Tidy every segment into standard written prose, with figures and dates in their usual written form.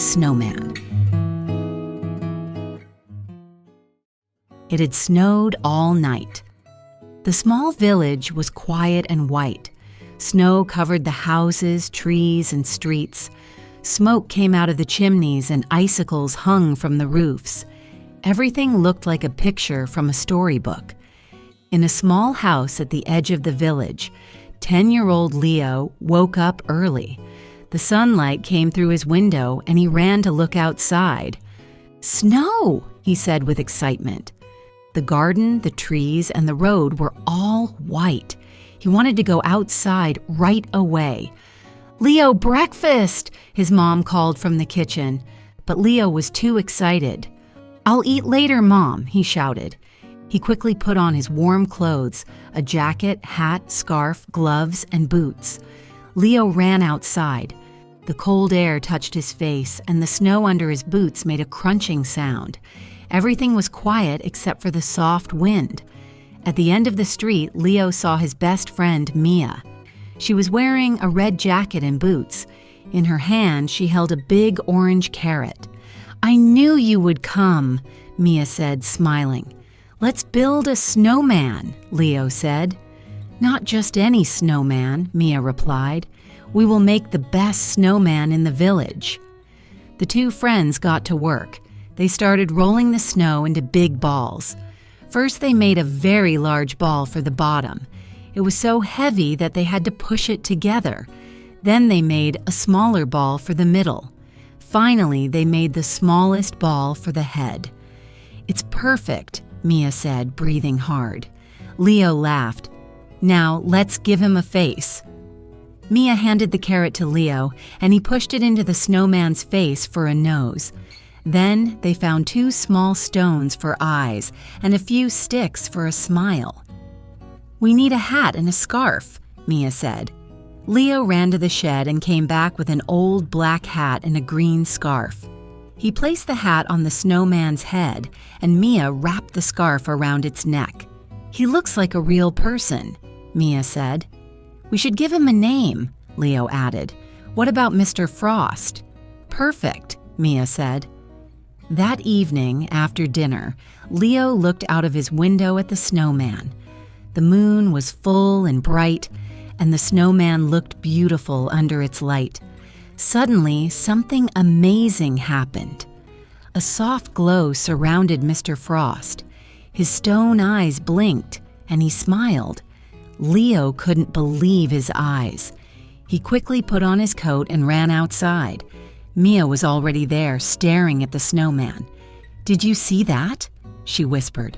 Snowman. It had snowed all night. The small village was quiet and white. Snow covered the houses, trees, and streets. Smoke came out of the chimneys and icicles hung from the roofs. Everything looked like a picture from a storybook. In a small house at the edge of the village, 10-year-old Leo woke up early. The sunlight came through his window and he ran to look outside. "Snow!" he said with excitement. The garden, the trees, and the road were all white. He wanted to go outside right away. "Leo, breakfast!" his mom called from the kitchen. But Leo was too excited. "I'll eat later, Mom," he shouted. He quickly put on his warm clothes, a jacket, hat, scarf, gloves, and boots. Leo ran outside. The cold air touched his face, and the snow under his boots made a crunching sound. Everything was quiet except for the soft wind. At the end of the street, Leo saw his best friend, Mia. She was wearing a red jacket and boots. In her hand, she held a big orange carrot. "I knew you would come," Mia said, smiling. "Let's build a snowman," Leo said. "Not just any snowman," Mia replied. "We will make the best snowman in the village." The two friends got to work. They started rolling the snow into big balls. First, they made a very large ball for the bottom. It was so heavy that they had to push it together. Then they made a smaller ball for the middle. Finally, they made the smallest ball for the head. "It's perfect," Mia said, breathing hard. Leo laughed. "Now, let's give him a face." Mia handed the carrot to Leo, and he pushed it into the snowman's face for a nose. Then they found 2 small stones for eyes and a few sticks for a smile. "We need a hat and a scarf," Mia said. Leo ran to the shed and came back with an old black hat and a green scarf. He placed the hat on the snowman's head, and Mia wrapped the scarf around its neck. "He looks like a real person," Mia said. "We should give him a name," Leo added. "What about Mr. Frost?" "Perfect," Mia said. That evening, after dinner, Leo looked out of his window at the snowman. The moon was full and bright, and the snowman looked beautiful under its light. Suddenly, something amazing happened. A soft glow surrounded Mr. Frost. His stone eyes blinked, and he smiled. Leo couldn't believe his eyes. He quickly put on his coat and ran outside. Mia was already there, staring at the snowman. "Did you see that?" she whispered.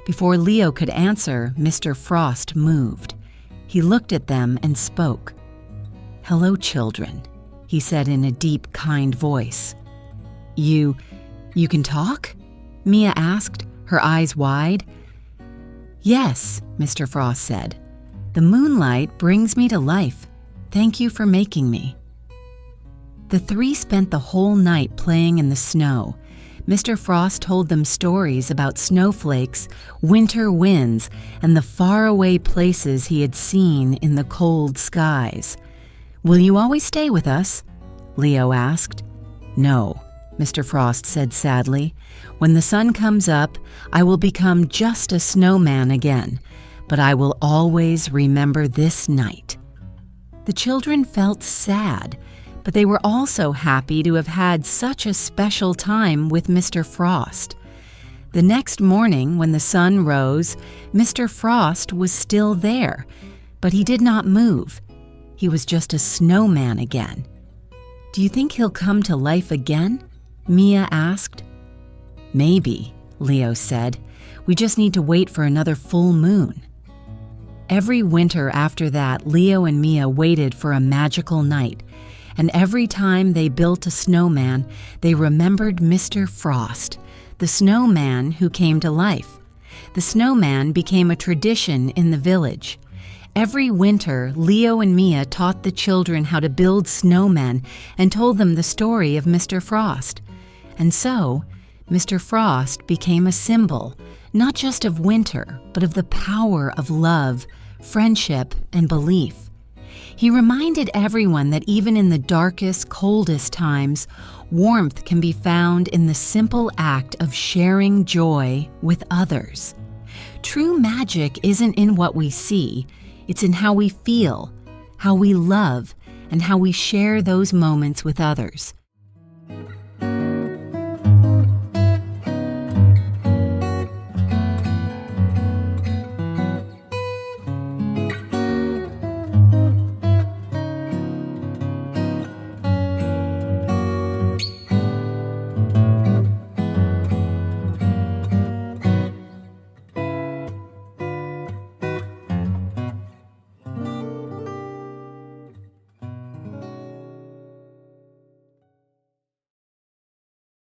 Before Leo could answer, Mr. Frost moved. He looked at them and spoke. "Hello, children," he said in a deep, kind voice. You can talk?" Mia asked, her eyes wide. "Yes," Mr. Frost said. "The moonlight brings me to life. Thank you for making me." The 3 spent the whole night playing in the snow. Mr. Frost told them stories about snowflakes, winter winds, and the faraway places he had seen in the cold skies. "Will you always stay with us?" Leo asked. "No," Mr. Frost said sadly. "When the sun comes up, I will become just a snowman again, but I will always remember this night." The children felt sad, but they were also happy to have had such a special time with Mr. Frost. The next morning, when the sun rose, Mr. Frost was still there, but he did not move. He was just a snowman again. "Do you think he'll come to life again?" Mia asked. "Maybe," Leo said. "We just need to wait for another full moon." Every winter after that, Leo and Mia waited for a magical night. And every time they built a snowman, they remembered Mr. Frost, the snowman who came to life. The snowman became a tradition in the village. Every winter, Leo and Mia taught the children how to build snowmen and told them the story of Mr. Frost. And so, Mr. Frost became a symbol, not just of winter, but of the power of love, friendship, and belief. He reminded everyone that even in the darkest, coldest times, warmth can be found in the simple act of sharing joy with others. True magic isn't in what we see, it's in how we feel, how we love, and how we share those moments with others.